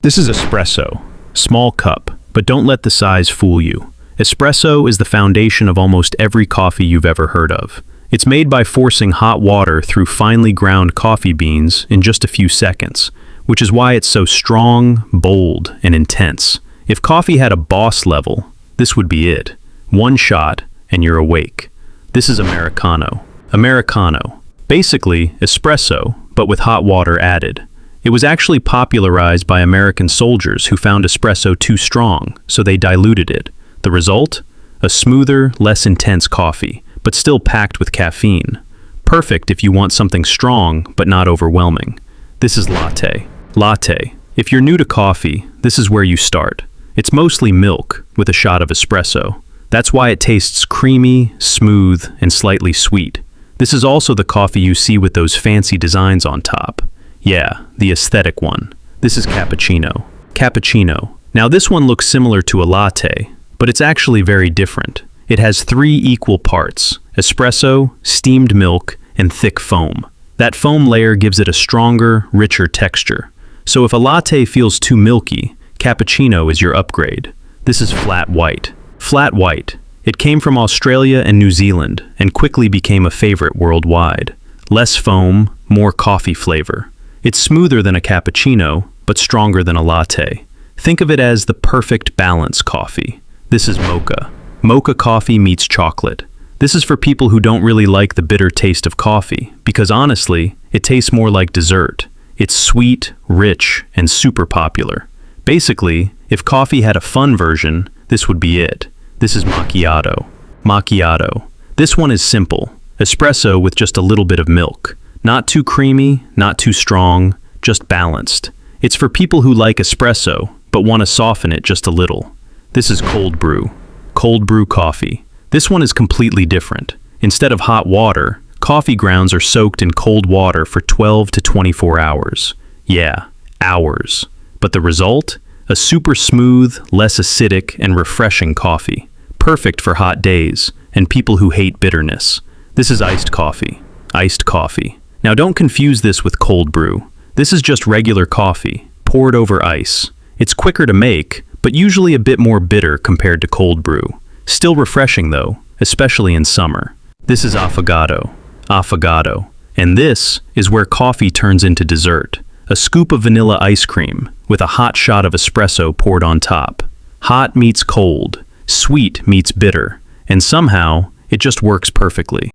This is espresso, small cup, but don't let the size fool you. Espresso is the foundation of almost every coffee you've ever heard of. It's made by forcing hot water through finely ground coffee beans in just a few seconds, which is why it's so strong, bold, and intense. If coffee had a boss level, this would be it. One shot, and you're awake. This is Americano. Americano. Basically, espresso, but with hot water added. It was actually popularized by American soldiers who found espresso too strong, so they diluted it. The result? A smoother, less intense coffee, but still packed with caffeine. Perfect if you want something strong, but not overwhelming. This is latte. Latte. If you're new to coffee, this is where you start. It's mostly milk, with a shot of espresso. That's why it tastes creamy, smooth, and slightly sweet. This is also the coffee you see with those fancy designs on top. Yeah, the aesthetic one. This is cappuccino. Cappuccino. Now this one looks similar to a latte, but it's actually very different. It has 3 equal parts: espresso, steamed milk, and thick foam. That foam layer gives it a stronger, richer texture. So if a latte feels too milky, cappuccino is your upgrade. This is flat white. Flat white. It came from Australia and New Zealand and quickly became a favorite worldwide. Less foam, more coffee flavor. It's smoother than a cappuccino, but stronger than a latte. Think of it as the perfect balance coffee. This is mocha. Mocha coffee meets chocolate. This is for people who don't really like the bitter taste of coffee, because honestly, it tastes more like dessert. It's sweet, rich, and super popular. Basically, if coffee had a fun version, this would be it. This is macchiato. Macchiato. This one is simple. Espresso with just a little bit of milk. Not too creamy, not too strong, just balanced. It's for people who like espresso, but want to soften it just a little. This is cold brew. Cold brew coffee. This one is completely different. Instead of hot water, coffee grounds are soaked in cold water for 12 to 24 hours. Yeah, hours. But the result? A super smooth, less acidic, and refreshing coffee. Perfect for hot days, and people who hate bitterness. This is iced coffee. Iced coffee. Now don't confuse this with cold brew. This is just regular coffee, poured over ice. It's quicker to make, but usually a bit more bitter compared to cold brew. Still refreshing though, especially in summer. This is affogato. Affogato. And this is where coffee turns into dessert. A scoop of vanilla ice cream with a hot shot of espresso poured on top. Hot meets cold, sweet meets bitter, and somehow it just works perfectly.